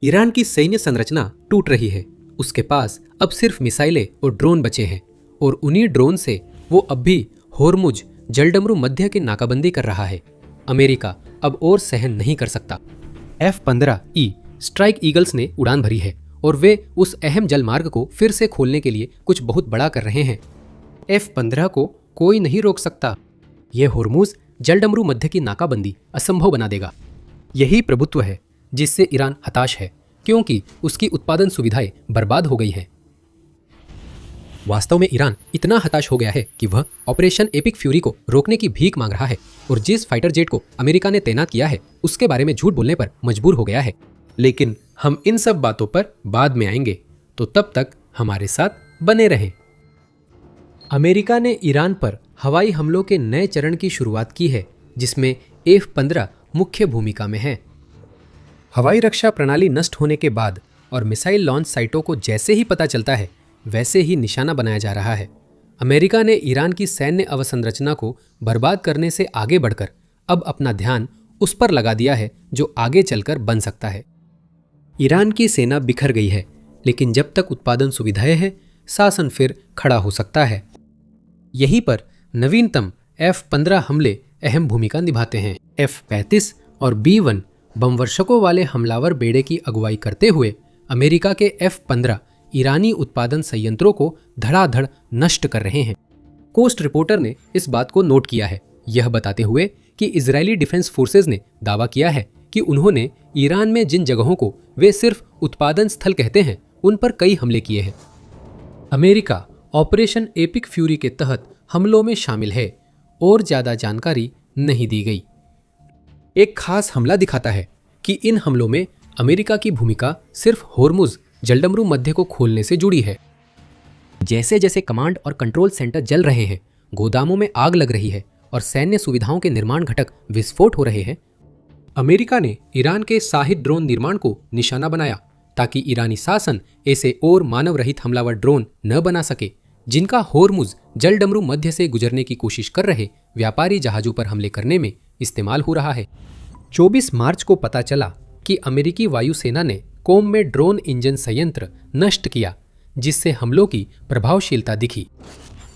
Iran की सैन्य संरचना टूट रही है। उसके पास अब सिर्फ मिसाइलें और ड्रोन बचे हैं और उन्हीं ड्रोन से वो अब भी होर्मुज जलडमरू मध्य की नाकाबंदी कर रहा है। अमेरिका अब और सहन नहीं कर सकता। F-15E स्ट्राइक ईगल्स ने उड़ान भरी है और वे उस अहम जलमार्ग को फिर से खोलने के लिए कुछ बहुत बड़ा कर रहे हैं। F-15 को कोई नहीं रोक सकता। यह होर्मुज जलडमरू मध्य की नाकाबंदी असंभव बना देगा। यही प्रभुत्व है जिससे ईरान हताश है, क्योंकि उसकी उत्पादन सुविधाएं बर्बाद हो गई हैं। वास्तव में ईरान इतना हताश हो गया है कि वह ऑपरेशन एपिक फ्यूरी को रोकने की भीख मांग रहा है और जिस फाइटर जेट को अमेरिका ने तैनात किया है उसके बारे में झूठ बोलने पर मजबूर हो गया है। लेकिन हम इन सब बातों पर बाद में आएंगे, तो तब तक हमारे साथ बने रहें। अमेरिका ने ईरान पर हवाई हमलों के नए चरण की शुरुआत की है, जिसमें F-15 मुख्य भूमिका में है। हवाई रक्षा प्रणाली नष्ट होने के बाद और मिसाइल लॉन्च साइटों को जैसे ही पता चलता है वैसे ही निशाना बनाया जा रहा है। अमेरिका ने ईरान की सैन्य अवसंरचना को बर्बाद करने से आगे बढ़कर अब अपना ध्यान उस पर लगा दिया है जो आगे चलकर बन सकता है। ईरान की सेना बिखर गई है, लेकिन जब तक उत्पादन सुविधाएं हैं, शासन फिर खड़ा हो सकता है। यहीं पर नवीनतम F-15 हमले अहम भूमिका निभाते हैं। F-35 और B-1 बमवर्षकों वाले हमलावर बेड़े की अगुवाई करते हुए अमेरिका के F-15 ईरानी उत्पादन संयंत्रों को धड़ाधड़ नष्ट कर रहे हैं। कोस्ट रिपोर्टर ने इस बात को नोट किया है, यह बताते हुए कि इजरायली डिफेंस फोर्सेज ने दावा किया है कि उन्होंने ईरान में जिन जगहों को वे सिर्फ उत्पादन स्थल कहते हैं उन पर कई हमले किए हैं। अमेरिका ऑपरेशन एपिक फ्यूरी के तहत हमलों में शामिल है और ज्यादा जानकारी नहीं दी गई। एक खास हमला दिखाता है कि इन हमलों में अमेरिका की भूमिका सिर्फ होर्मुज जलडमरू मध्य को खोलने से जुड़ी है। जैसे जैसे कमांड और कंट्रोल सेंटर जल रहे हैं, गोदामों में आग लग रही है और सैन्य सुविधाओं के निर्माण घटक विस्फोट हो रहे हैं, अमेरिका ने ईरान के शाहिद ड्रोन निर्माण को निशाना बनाया ताकि ईरानी शासन ऐसे और मानव रहित हमलावर ड्रोन न बना सके जिनका होर्मुज जलडमरू मध्य से गुजरने की कोशिश कर रहे व्यापारी जहाजों पर हमले करने में इस्तेमाल हो रहा है। 24 मार्च को पता चला कि अमेरिकी वायुसेना ने कोम में ड्रोन इंजन संयंत्र नष्ट किया, जिससे हमलों की प्रभावशीलता दिखी।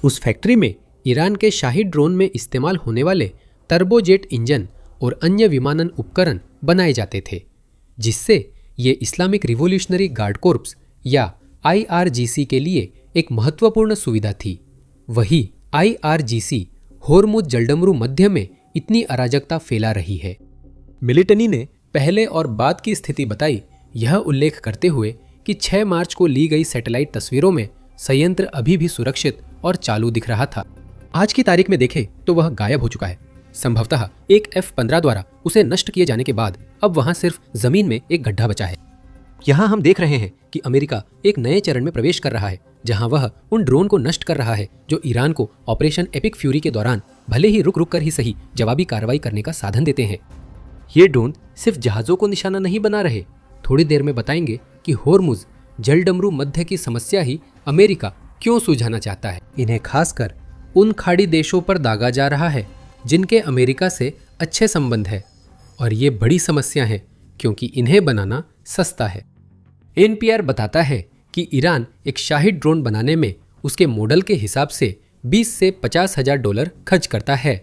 उस फैक्ट्री में ईरान के शाही ड्रोन में इस्तेमाल होने वाले टर्बोजेट इंजन और अन्य विमानन उपकरण बनाए जाते थे, जिससे ये इस्लामिक रिवॉल्यूशनरी गार्ड कोर्प्स या IRGC के लिए एक महत्वपूर्ण सुविधा थी। वही IRGC होर्मुज जलडमरू मध्य में इतनी अराजकता फैला रही है। मिलिटनी ने पहले और बाद की स्थिति बताई, यह उल्लेख करते हुए कि 6 मार्च को ली गई सैटेलाइट तस्वीरों में संयंत्र अभी भी सुरक्षित और चालू दिख रहा था। आज की तारीख में देखें तो वह गायब हो चुका है। संभवतः एक F-15 द्वारा उसे नष्ट किए जाने के बाद अब वहां सिर्फ जमीन में एक गड्ढा बचा है। यहाँ हम देख रहे हैं कि अमेरिका एक नए चरण में प्रवेश कर रहा है, जहां वह उन ड्रोन को नष्ट कर रहा है जो ईरान को ऑपरेशन एपिक फ्यूरी के दौरान भले ही रुक रुक कर ही सही जवाबी कार्रवाई करने का साधन देते हैं। ये ड्रोन सिर्फ जहाजों को निशाना नहीं बना रहे। थोड़ी देर में बताएंगे कि होर्मुज जलडमरू मध्य की समस्या ही अमेरिका क्यों सुलझाना चाहता है। इन्हें खासकर उन खाड़ी देशों पर दागा जा रहा है जिनके अमेरिका से अच्छे संबंध है, और ये बड़ी समस्या है क्योंकि इन्हें बनाना सस्ता है। NPR बताता है कि ईरान एक शाही ड्रोन बनाने में उसके मॉडल के हिसाब से 20 से 50 हजार डॉलर खर्च करता है।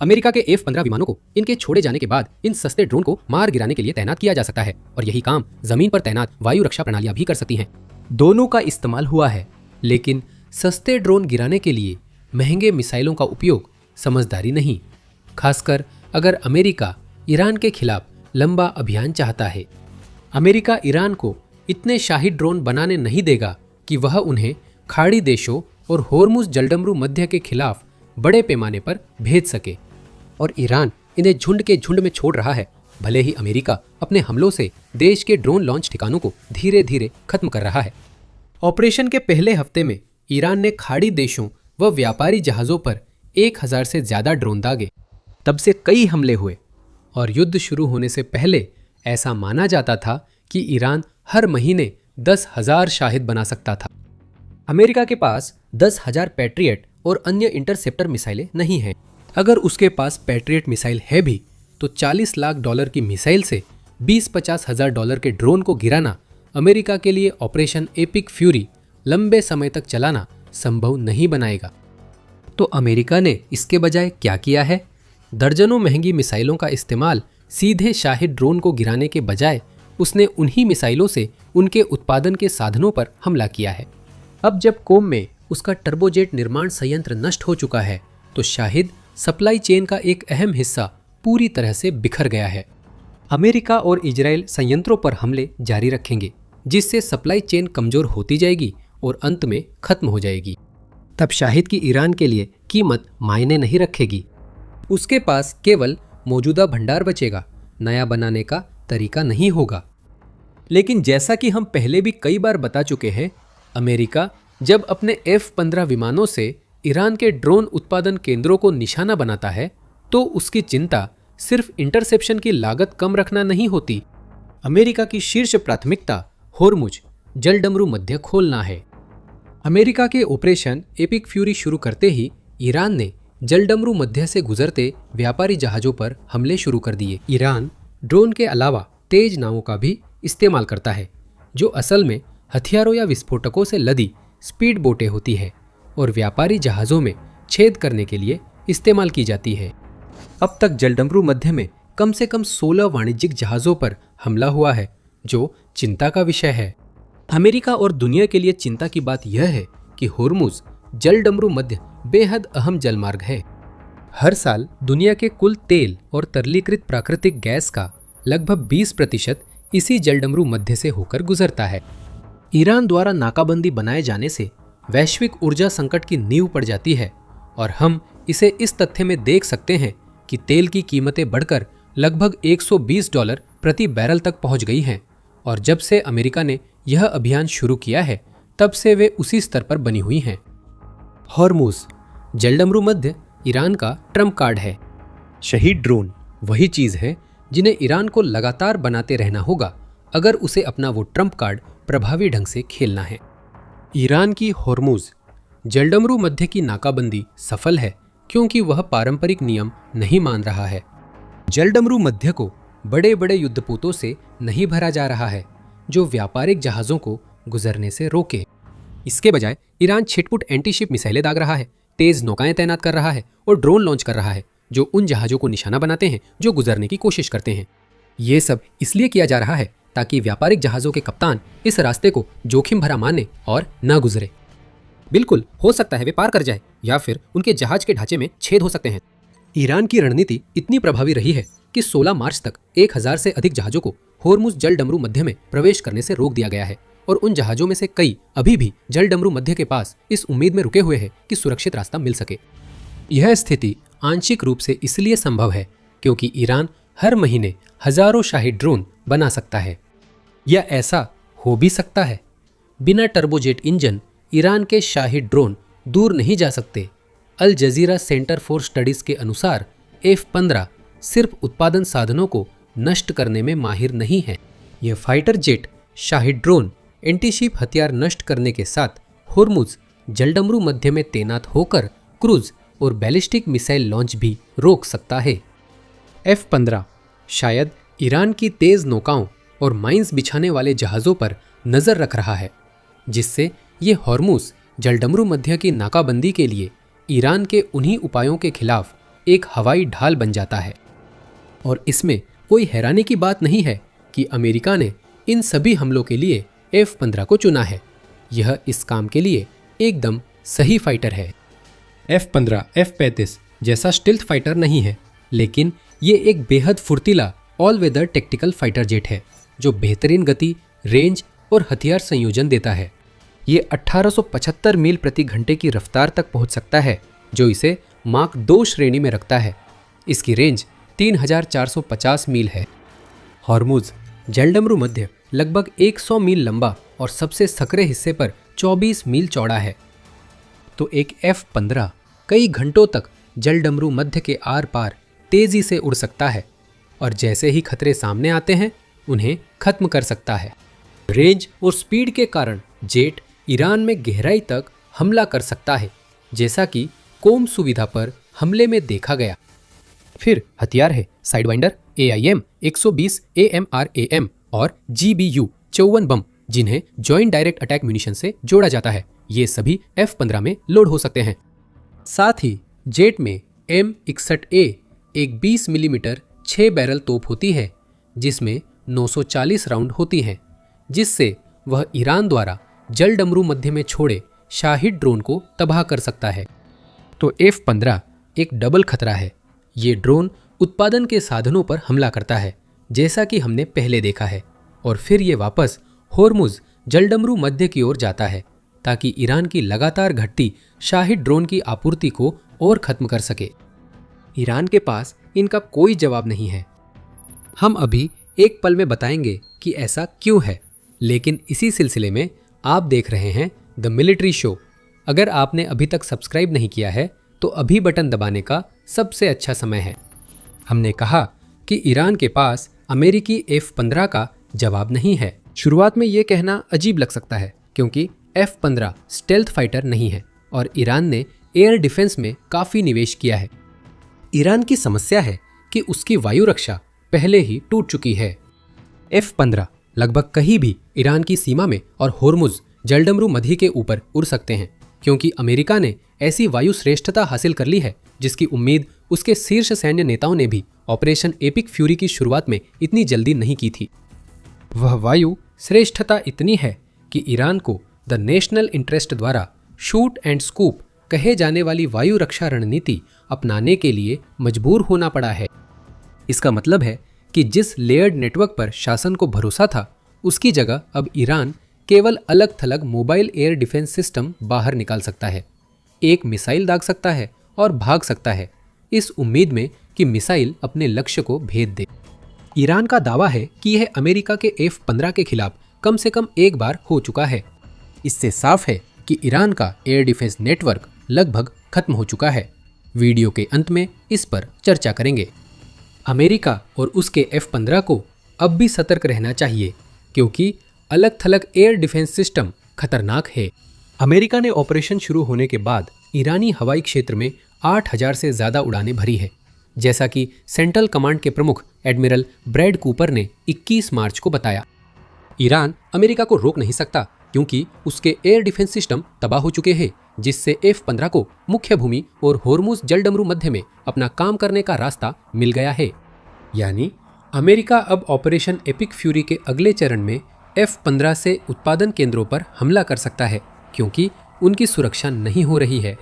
अमेरिका के F-15 विमानों को इनके छोड़े जाने के बाद इन सस्ते ड्रोन को मार गिराने के लिए तैनात किया जा सकता है, और यही काम जमीन पर तैनात वायु रक्षा प्रणालियां भी कर सकती हैं। दोनों का इस्तेमाल हुआ है, लेकिन सस्ते ड्रोन गिराने के लिए महंगे मिसाइलों का उपयोग समझदारी नहीं, खासकर अगर अमेरिका ईरान के खिलाफ लंबा अभियान चाहता है। अमेरिका ईरान को इतने शाही ड्रोन बनाने नहीं देगा कि वह उन्हें खाड़ी देशों और होर्मुज जलडमरू मध्य के खिलाफ बड़े पैमाने पर भेज सके, और ईरान इन्हें झुंड के झुंड में छोड़ रहा है। भले ही अमेरिका अपने हमलों से देश के ड्रोन लॉन्च ठिकानों को धीरे धीरे खत्म कर रहा है। ऑपरेशन के पहले हफ्ते में ईरान ने खाड़ी देशों व व्यापारी जहाजों पर 1000 से ज्यादा ड्रोन दागे। तब से कई हमले हुए, और युद्ध शुरू होने से पहले ऐसा माना जाता था कि ईरान हर महीने 10,000 शाहिद बना सकता था। अमेरिका के पास 10,000 पैट्रियट और अन्य इंटरसेप्टर मिसाइलें नहीं हैं। अगर उसके पास पैट्रियट मिसाइल है भी तो $40 लाख की मिसाइल से 20-50 हजार डॉलर के ड्रोन को गिराना अमेरिका के लिए ऑपरेशन एपिक फ्यूरी लंबे समय तक चलाना संभव नहीं बनाएगा। तो अमेरिका ने इसके बजाय क्या किया है? दर्जनों महंगी मिसाइलों का इस्तेमाल सीधे शाहिद ड्रोन को गिराने के बजाय उसने उन्हीं मिसाइलों से उनके उत्पादन के साधनों पर हमला किया है। अब जब कोम में उसका टर्बोजेट निर्माण संयंत्र नष्ट हो चुका है तो शाहिद सप्लाई चेन का एक अहम हिस्सा पूरी तरह से बिखर गया है। अमेरिका और इजराइल संयंत्रों पर हमले जारी रखेंगे, जिससे सप्लाई चेन कमजोर होती जाएगी और अंत में खत्म हो जाएगी। तब शाहिद की ईरान के लिए कीमत मायने नहीं रखेगी। उसके पास केवल मौजूदा भंडार बचेगा, नया बनाने का तरीका नहीं होगा। लेकिन जैसा कि हम पहले भी कई बार बता चुके हैं, अमेरिका जब अपने F-15 विमानों से ईरान के ड्रोन उत्पादन केंद्रों को निशाना बनाता है तो उसकी चिंता सिर्फ इंटरसेप्शन की लागत कम रखना नहीं होती। अमेरिका की शीर्ष प्राथमिकता होर्मुज जलडमरू मध्य खोलना है। अमेरिका के ऑपरेशन एपिक फ्यूरी शुरू करते ही ईरान ने जलडमरू मध्य से गुजरते व्यापारी जहाजों पर हमले शुरू कर दिए। ईरान ड्रोन के अलावा तेज नावों का भी इस्तेमाल करता है, जो असल में हथियारों या विस्फोटकों से लदी स्पीड बोटें होती है और व्यापारी जहाज़ों में छेद करने के लिए इस्तेमाल की जाती है। अब तक जलडमरू मध्य में कम से कम 16 वाणिज्यिक जहाज़ों पर हमला हुआ है, जो चिंता का विषय है। अमेरिका और दुनिया के लिए चिंता की बात यह है कि होर्मुज जलडमरू मध्य बेहद अहम जलमार्ग है। हर साल दुनिया के कुल तेल और तरलीकृत प्राकृतिक गैस का लगभग 20% इसी जलडमरू मध्य से होकर गुजरता है। ईरान द्वारा नाकाबंदी बनाए जाने से वैश्विक ऊर्जा संकट की नींव पड़ जाती है और हम इसे इस तथ्य में देख सकते हैं कि तेल की कीमतें बढ़कर लगभग $120 प्रति बैरल तक पहुंच गई हैं और जब से अमेरिका ने यह अभियान शुरू किया है तब से वे उसी स्तर पर बनी हुई हैं। हॉर्मुज जलडमरू मध्य ईरान का ट्रम्प कार्ड है। शहीद ड्रोन वही चीज है जिन्हें ईरान को लगातार बनाते रहना होगा अगर उसे अपना वो ट्रम्प कार्ड प्रभावी ढंग से खेलना है। ईरान की होर्मुज जलडमरू मध्य की नाकाबंदी सफल है क्योंकि वह पारंपरिक नियम नहीं मान रहा है। जलडमरू मध्य को बड़े बड़े युद्धपोतों से नहीं भरा जा रहा है जो व्यापारिक जहाज़ों को गुजरने से रोके। इसके बजाय ईरान छिटपुट एंटीशिप मिसाइलें दाग रहा है, तेज नौकाएं तैनात कर रहा है और ड्रोन लॉन्च कर रहा है जो उन जहाज़ों को निशाना बनाते हैं जो गुजरने की कोशिश करते हैं। ये सब इसलिए किया जा रहा है ताकि व्यापारिक जहाज़ों के कप्तान इस रास्ते को जोखिम भरा माने और न गुजरे। बिल्कुल हो सकता है वे पार कर जाए या फिर उनके जहाज के ढांचे में छेद हो सकते हैं। ईरान की रणनीति इतनी प्रभावी रही है कि 16 मार्च तक 1000 से अधिक जहाज़ों को होर्मुज जलडमरू मध्य में प्रवेश करने से रोक दिया गया है और उन जहाज़ों में से कई अभी भी जलडमरू मध्य के पास इस उम्मीद में रुके हुए हैं कि सुरक्षित रास्ता मिल सके। यह स्थिति आंशिक रूप से इसलिए संभव है क्योंकि ईरान हर महीने हजारों शाही ड्रोन बना सकता है, या ऐसा हो भी सकता है। बिना टर्बोजेट इंजन ईरान के शाही ड्रोन दूर नहीं जा सकते। अल जजीरा सेंटर फॉर स्टडीज के अनुसार F-15 सिर्फ उत्पादन साधनों को नष्ट करने में माहिर नहीं है। यह फाइटर जेट शाही ड्रोन एंटीशिप हथियार नष्ट करने के साथ होर्मुज जलडमरू मध्य में तैनात होकर क्रूज और बैलिस्टिक मिसाइल लॉन्च भी रोक सकता है। F-15 शायद ईरान की तेज नौकाओं और माइंस बिछाने वाले जहाज़ों पर नज़र रख रहा है, जिससे ये होर्मुज जलडमरू मध्य की नाकाबंदी के लिए ईरान के उन्हीं उपायों के खिलाफ एक हवाई ढाल बन जाता है। और इसमें कोई हैरानी की बात नहीं है कि अमेरिका ने इन सभी हमलों के लिए F-15 को चुना है। यह इस काम के लिए एकदम सही फाइटर है। F-15 F-35 जैसा स्टिल्थ फाइटर नहीं है, लेकिन ये एक बेहद फुर्तीला all weather tactical fighter jet है जो बेहतरीन गति, रेंज और हथियार संयोजन देता है। ये 1875 मील प्रति घंटे की रफ्तार तक पहुंच सकता है, जो इसे मार्क 2 श्रेणी में रखता है। इसकी रेंज 3450 मील है। हॉर्मुज जलडमरू मध्य लगभग 100 मील लंबा और सबसे सकरे हिस्से पर 24 मील चौड़ा है। तो एक F-15 कई घंटों तक जलडमरू मध्य के आर पार तेजी से उड़ सकता है और जैसे ही खतरे सामने आते हैं उन्हें खत्म कर सकता है। रेंज और स्पीड के कारण जेट ईरान में गहराई तक हमला कर सकता है, जैसा कि कोम सुविधा पर हमले में देखा गया। फिर हथियार है साइडवाइंडर, AIM 120 AMRAM और GBU 54 बम, जिन्हें जॉइंट डायरेक्ट अटैक म्यूनिशन से जोड़ा जाता है। ये सभी F-15 में लोड हो सकते हैं। साथ ही जेट में M61A एक 20 मिलीमीटर 6 बैरल तोप होती है, जिसमें 940 राउंड होती हैं, जिससे वह ईरान द्वारा जलडमरू मध्य में छोड़े शाहिद ड्रोन को तबाह कर सकता है। तो F-15 एक डबल खतरा है। ये ड्रोन उत्पादन के साधनों पर हमला करता है, जैसा कि हमने पहले देखा है, और फिर ये वापस होर्मुज जलडमरू मध्य की ओर जाता है ताकि ईरान की लगातार घटती शाहिद ड्रोन की आपूर्ति को और खत्म कर सके। ईरान के पास इनका कोई जवाब नहीं है। हम अभी एक पल में बताएंगे कि ऐसा क्यों है, लेकिन इसी सिलसिले में आप देख रहे हैं द मिलिट्री शो। अगर आपने अभी तक सब्सक्राइब नहीं किया है तो अभी बटन दबाने का सबसे अच्छा समय है। हमने कहा कि ईरान के पास अमेरिकी F-15 का जवाब नहीं है। शुरुआत में ये कहना अजीब लग सकता है क्योंकि F-15 स्टेल्थ फाइटर नहीं है और ईरान ने एयर डिफेंस में काफ़ी निवेश किया है। ईरान की समस्या है कि उसकी वायु रक्षा पहले ही टूट चुकी है। F-15 लगभग कहीं भी ईरान की सीमा में और होर्मुज जलडमरू मध्य के ऊपर उड़ सकते हैं, क्योंकि अमेरिका ने ऐसी वायु श्रेष्ठता हासिल कर ली है जिसकी उम्मीद उसके शीर्ष सैन्य नेताओं ने भी ऑपरेशन एपिक फ्यूरी की शुरुआत में इतनी जल्दी नहीं की थी। वह वायु श्रेष्ठता इतनी है कि ईरान को द नेशनल इंटरेस्ट द्वारा शूट एंड स्कूप कहे जाने वाली वायु रक्षा रणनीति अपनाने के लिए मजबूर होना पड़ा है। इसका मतलब है कि जिस लेयर्ड नेटवर्क पर शासन को भरोसा था, उसकी जगह अब ईरान केवल अलग थलग मोबाइल एयर डिफेंस सिस्टम बाहर निकाल सकता है, एक मिसाइल दाग सकता है और भाग सकता है, इस उम्मीद में कि मिसाइल अपने लक्ष्य को भेद दे। ईरान का दावा है कि यह अमेरिका के F-15 के खिलाफ कम से कम एक बार हो चुका है। इससे साफ है कि ईरान का एयर डिफेंस नेटवर्क लगभग खत्म हो चुका है। वीडियो के अंत में इस पर चर्चा करेंगे। अमेरिका और उसके F-15 को अब भी सतर्क रहना चाहिए, क्योंकि अलग थलग एयर डिफेंस सिस्टम खतरनाक है। अमेरिका ने ऑपरेशन शुरू होने के बाद ईरानी हवाई क्षेत्र में 8,000 से ज़्यादा उड़ानें भरी है, जैसा कि सेंट्रल कमांड के प्रमुख एडमिरल ब्रैड कूपर ने 21 मार्च को बताया। ईरान अमेरिका को रोक नहीं सकता क्योंकि उसके एयर डिफेंस सिस्टम तबाह हो चुके हैं, जिससे F-15 को मुख्य भूमि और होर्मुज जलडमरू मध्य में अपना काम करने का रास्ता मिल गया है। यानी अमेरिका अब ऑपरेशन एपिक फ्यूरी के अगले चरण में F-15 से उत्पादन केंद्रों पर हमला कर सकता है, क्योंकि उनकी सुरक्षा नहीं हो रही है।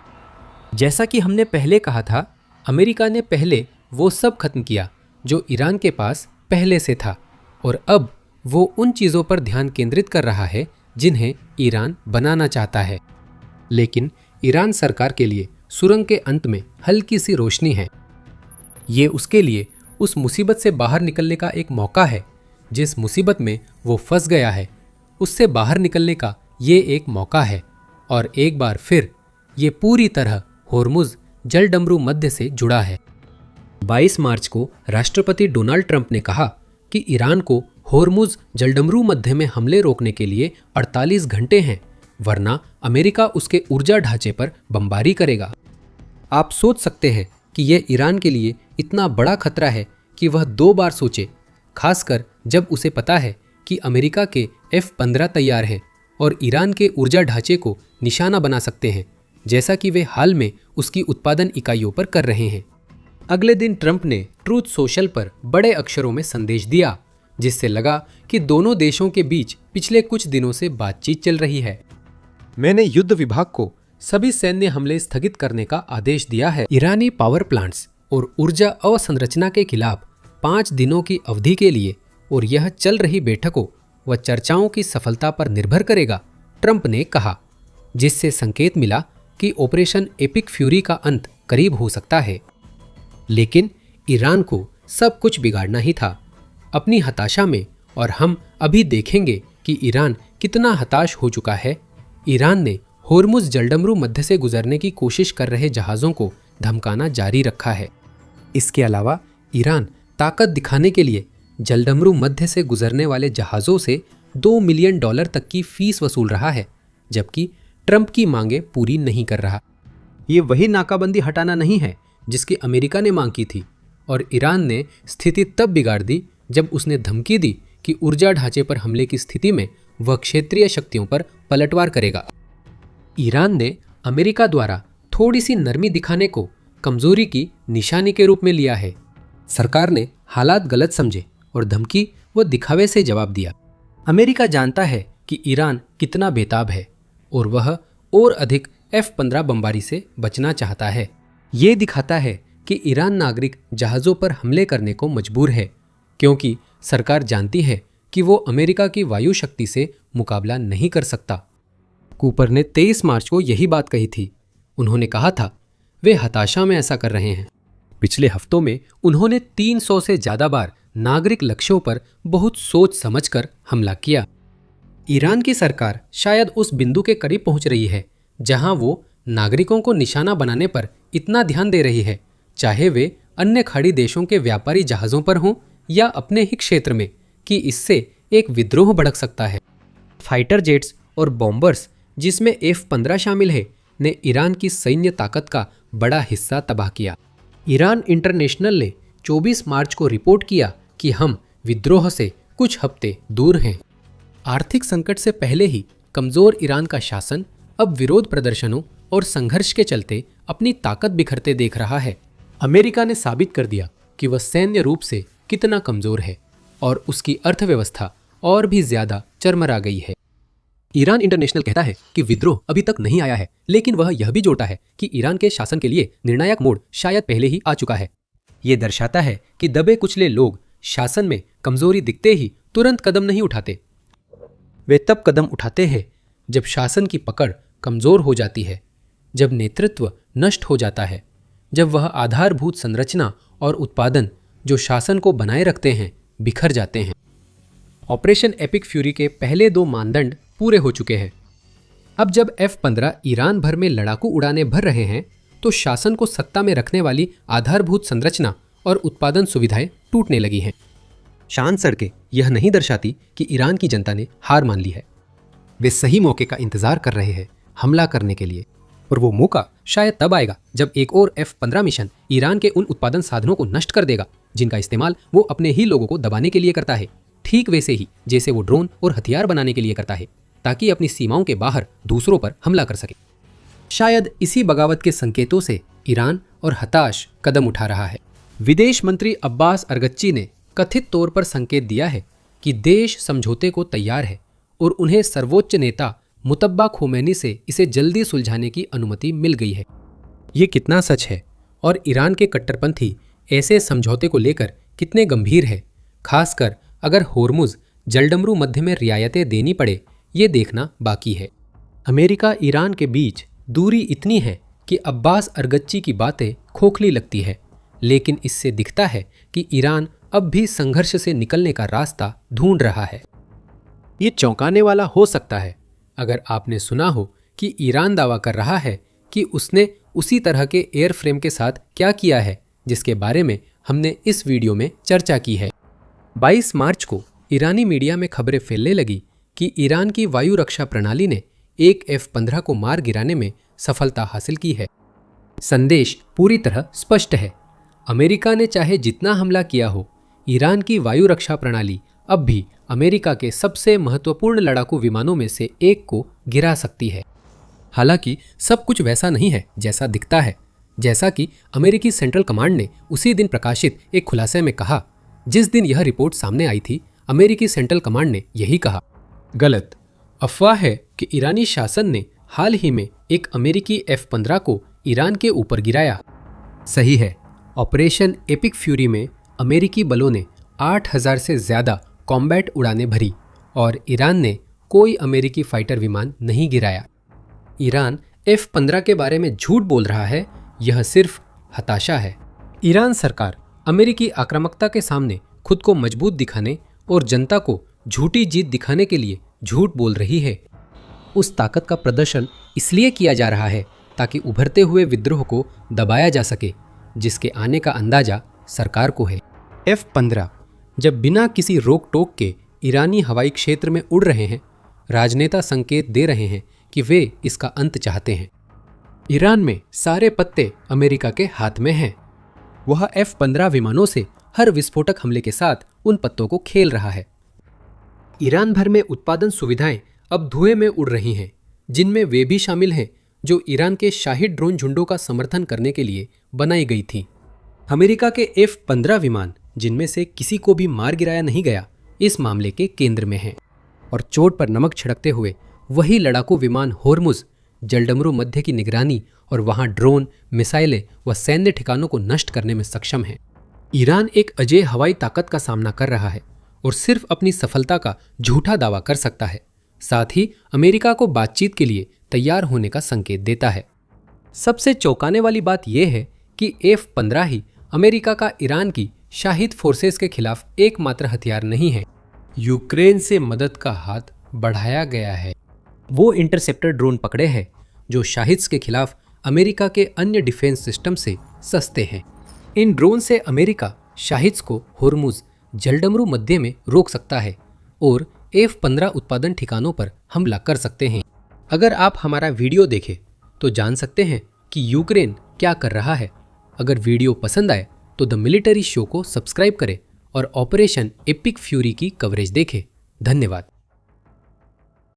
जैसा कि हमने पहले कहा था, अमेरिका ने पहले वो सब खत्म किया जो ईरान के पास पहले से था, और अब वो उन चीज़ों पर ध्यान केंद्रित कर रहा है जिन्हें ईरान बनाना चाहता है। लेकिन ईरान सरकार के लिए सुरंग के अंत में हल्की सी रोशनी है। ये उसके लिए उस मुसीबत से बाहर निकलने का एक मौका है। जिस मुसीबत में वो फंस गया है, उससे बाहर निकलने का ये एक मौका है, और एक बार फिर ये पूरी तरह होर्मुज जलडमरू मध्य से जुड़ा है। 22 मार्च को राष्ट्रपति डोनाल्ड ट्रंप ने कहा कि ईरान को होर्मुज जलडमरू मध्य में हमले रोकने के लिए 48 घंटे हैं, वरना अमेरिका उसके ऊर्जा ढांचे पर बमबारी करेगा। आप सोच सकते हैं कि यह ईरान के लिए इतना बड़ा खतरा है कि वह 2 बार सोचे, खासकर जब उसे पता है कि अमेरिका के F-15 तैयार हैं और ईरान के ऊर्जा ढांचे को निशाना बना सकते हैं, जैसा कि वे हाल में उसकी उत्पादन इकाइयों पर कर रहे हैं। अगले दिन ट्रंप ने ट्रूथ सोशल पर बड़े अक्षरों में संदेश दिया, जिससे लगा कि दोनों देशों के बीच पिछले कुछ दिनों से बातचीत चल रही है। मैंने युद्ध विभाग को सभी सैन्य हमले स्थगित करने का आदेश दिया है। ईरानी पावर प्लांट्स और ऊर्जा अवसंरचना के खिलाफ 5 दिनों की अवधि के लिए, और यह चल रही बैठकों व चर्चाओं की सफलता पर निर्भर करेगा, ट्रंप ने कहा, जिससे संकेत मिला कि ऑपरेशन एपिक फ्यूरी का अंत करीब हो सकता है। लेकिन ईरान को सब कुछ बिगाड़ना ही था अपनी हताशा में, और हम अभी देखेंगे कि ईरान कितना हताश हो चुका है। ईरान ने होर्मुज जलडमरू मध्य से गुजरने की कोशिश कर रहे जहाज़ों को धमकाना जारी रखा है। इसके अलावा ईरान ताकत दिखाने के लिए जलडमरू मध्य से गुजरने वाले जहाज़ों से $2 मिलियन तक की फीस वसूल रहा है, जबकि ट्रंप की मांगें पूरी नहीं कर रहा। ये वही नाकाबंदी हटाना नहीं है जिसकी अमेरिका ने मांग की थी, और ईरान ने स्थिति तब बिगाड़ दी जब उसने धमकी दी कि ऊर्जा ढांचे पर हमले की स्थिति में वह क्षेत्रीय शक्तियों पर पलटवार करेगा। ईरान ने अमेरिका द्वारा थोड़ी सी नरमी दिखाने को कमजोरी की निशानी के रूप में लिया है। सरकार ने हालात गलत समझे और धमकी व दिखावे से जवाब दिया। अमेरिका जानता है कि ईरान कितना बेताब है और वह और अधिक F-15 बमबारी से बचना चाहता है। ये दिखाता है कि ईरान नागरिक जहाज़ों पर हमले करने को मजबूर है, क्योंकि सरकार जानती है कि वो अमेरिका की वायु शक्ति से मुकाबला नहीं कर सकता। कूपर ने 23 मार्च को यही बात कही थी। उन्होंने कहा था वे हताशा में ऐसा कर रहे हैं। पिछले हफ्तों में उन्होंने 300 से ज़्यादा बार नागरिक लक्ष्यों पर बहुत सोच समझकर हमला किया। ईरान की सरकार शायद उस बिंदु के करीब पहुंच रही है जहां वो नागरिकों को निशाना बनाने पर इतना ध्यान दे रही है, चाहे वे अन्य खाड़ी देशों के व्यापारी जहाज़ों पर हों या अपने ही क्षेत्र में, कि इससे एक विद्रोह भड़क सकता है। फाइटर जेट्स और बॉम्बर्स, जिसमें F-15 शामिल है, ने ईरान की सैन्य ताकत का बड़ा हिस्सा तबाह किया। ईरान इंटरनेशनल ने 24 मार्च को रिपोर्ट किया कि हम विद्रोह से कुछ हफ्ते दूर हैं। आर्थिक संकट से पहले ही कमजोर ईरान का शासन अब विरोध प्रदर्शनों और संघर्ष के चलते अपनी ताकत बिखरते देख रहा है। अमेरिका ने साबित कर दिया कि वह सैन्य रूप से कितना कमजोर है और उसकी अर्थव्यवस्था और भी ज्यादा चरमरा गई है। ईरान इंटरनेशनल कहता है कि विद्रोह अभी तक नहीं आया है, लेकिन वह यह भी जोड़ता है कि ईरान के शासन के लिए निर्णायक मोड़ शायद पहले ही आ चुका है। ये दर्शाता है कि दबे कुचले लोग शासन में कमजोरी दिखते ही तुरंत कदम नहीं उठाते। वे तब कदम उठाते हैं जब शासन की पकड़ कमजोर हो जाती है, जब नेतृत्व नष्ट हो जाता है, जब वह आधारभूत संरचना और उत्पादन जो शासन को बनाए रखते हैं बिखर जाते हैं। ऑपरेशन एपिक फ्यूरी के पहले 2 मानदंड पूरे हो चुके हैं। अब जब F-15 ईरान भर में लड़ाकू उड़ानें भर रहे हैं, तो शासन को सत्ता में रखने वाली आधारभूत संरचना और उत्पादन सुविधाएं टूटने लगी हैं। शांत सड़कें यह नहीं दर्शाती कि ईरान की जनता ने हार मान ली है। वे सही मौके का इंतजार कर रहे हैं हमला करने के लिए, और वो मौका शायद तब आएगा जब एक और F-15 मिशन ईरान के उन उत्पादन साधनों को नष्ट कर देगा जिनका इस्तेमाल वो अपने ही लोगों को दबाने के लिए करता है, ठीक वैसे ही जैसे वो ड्रोन और हथियार बनाने के लिए करता है, ताकि अपनी सीमाओं के बाहर दूसरों पर हमला कर सके। शायद इसी बगावत के संकेतों से ईरान और हताश कदम उठा रहा है। विदेश मंत्री अब्बास अरगच्ची ने कथित तौर पर संकेत दिया है कि देश समझौते को तैयार है और उन्हें सर्वोच्च नेता मुतब्बा खोमेनी से इसे जल्दी सुलझाने की अनुमति मिल गई है। ये कितना सच है और ईरान के कट्टरपंथी ऐसे समझौते को लेकर कितने गंभीर है, खासकर अगर होर्मुज जलडमरू मध्य में रियायतें देनी पड़े, ये देखना बाकी है। अमेरिका ईरान के बीच दूरी इतनी है कि अब्बास अरगच्ची की बातें खोखली लगती है, लेकिन इससे दिखता है कि ईरान अब भी संघर्ष से निकलने का रास्ता ढूंढ रहा है। ये चौंकाने वाला हो सकता है अगर आपने सुना हो कि ईरान दावा कर रहा है कि उसने उसी तरह के एयरफ्रेम के साथ क्या किया है जिसके बारे में हमने इस वीडियो में चर्चा की है। 22 मार्च को ईरानी मीडिया में खबरें फैलने लगी कि ईरान की वायु रक्षा प्रणाली ने एक F-15 को मार गिराने में सफलता हासिल की है। संदेश पूरी तरह स्पष्ट है। अमेरिका ने चाहे जितना हमला किया हो, ईरान की वायु रक्षा प्रणाली अब भी अमेरिका के सबसे महत्वपूर्ण लड़ाकू विमानों में से एक को गिरा सकती है। हालांकि सब कुछ वैसा नहीं है जैसा दिखता है, जैसा कि अमेरिकी सेंट्रल कमांड ने उसी दिन प्रकाशित एक खुलासे में कहा। जिस दिन यह रिपोर्ट सामने आई थी, अमेरिकी सेंट्रल कमांड ने यही कहा। गलत। अफवाह है कि ईरानी शासन ने हाल ही में एक अमेरिकी F-15 को ईरान के ऊपर गिराया। सही है। ऑपरेशन एपिक फ्यूरी में अमेरिकी बलों ने 8000 से ज़्यादा कॉम्बैट उड़ानें भरी और ईरान ने कोई अमेरिकी फाइटर विमान नहीं गिराया। ईरान F-15 के बारे में झूठ बोल रहा है, यह सिर्फ हताशा है। ईरान सरकार अमेरिकी आक्रामकता के सामने खुद को मजबूत दिखाने और जनता को झूठी जीत दिखाने के लिए झूठ बोल रही है। उस ताकत का प्रदर्शन इसलिए किया जा रहा है ताकि उभरते हुए विद्रोह को दबाया जा सके, जिसके आने का अंदाजा सरकार को है। F-15 जब बिना किसी रोक टोक के ईरानी हवाई क्षेत्र में उड़ रहे हैं, राजनेता संकेत दे रहे हैं कि वे इसका अंत चाहते हैं। ईरान में सारे पत्ते अमेरिका के हाथ में हैं। वह F-15 विमानों से हर विस्फोटक हमले के साथ उन पत्तों को खेल रहा है। ईरान भर में उत्पादन सुविधाएं अब धुएं में उड़ रही हैं, जिनमें वे भी शामिल हैं जो ईरान के शाही ड्रोन झुंडों का समर्थन करने के लिए बनाई गई थी। अमेरिका के F-15 विमान, जिनमें से किसी को भी मार गिराया नहीं गया, इस मामले के केंद्र में हैं और चोट पर नमक छिड़कते हुए वही लड़ाकू विमान होर्मुज जलडमरू मध्य की निगरानी और वहां ड्रोन, मिसाइलें व सैन्य ठिकानों को नष्ट करने में सक्षम है। ईरान एक अजेय हवाई ताकत का सामना कर रहा है और सिर्फ अपनी सफलता का झूठा दावा कर सकता है, साथ ही अमेरिका को बातचीत के लिए तैयार होने का संकेत देता है। सबसे चौंकाने वाली बात यह है कि F-15 ही अमेरिका का ईरान की शाहिद फोर्सेस के खिलाफ एकमात्र हथियार नहीं है। यूक्रेन से मदद का हाथ बढ़ाया गया है। वो इंटरसेप्टर ड्रोन पकड़े हैं जो शाहिद्स के खिलाफ अमेरिका के अन्य डिफेंस सिस्टम से सस्ते हैं। इन ड्रोन से अमेरिका शाहिद्स को होर्मुज जलडमरू मध्य में रोक सकता है और F-15 उत्पादन ठिकानों पर हमला कर सकते हैं। अगर आप हमारा वीडियो देखें तो जान सकते हैं कि यूक्रेन क्या कर रहा है। अगर वीडियो पसंद आए तो द मिलिट्री शो को सब्सक्राइब करें और ऑपरेशन एपिक फ्यूरी की कवरेज देखें। धन्यवाद।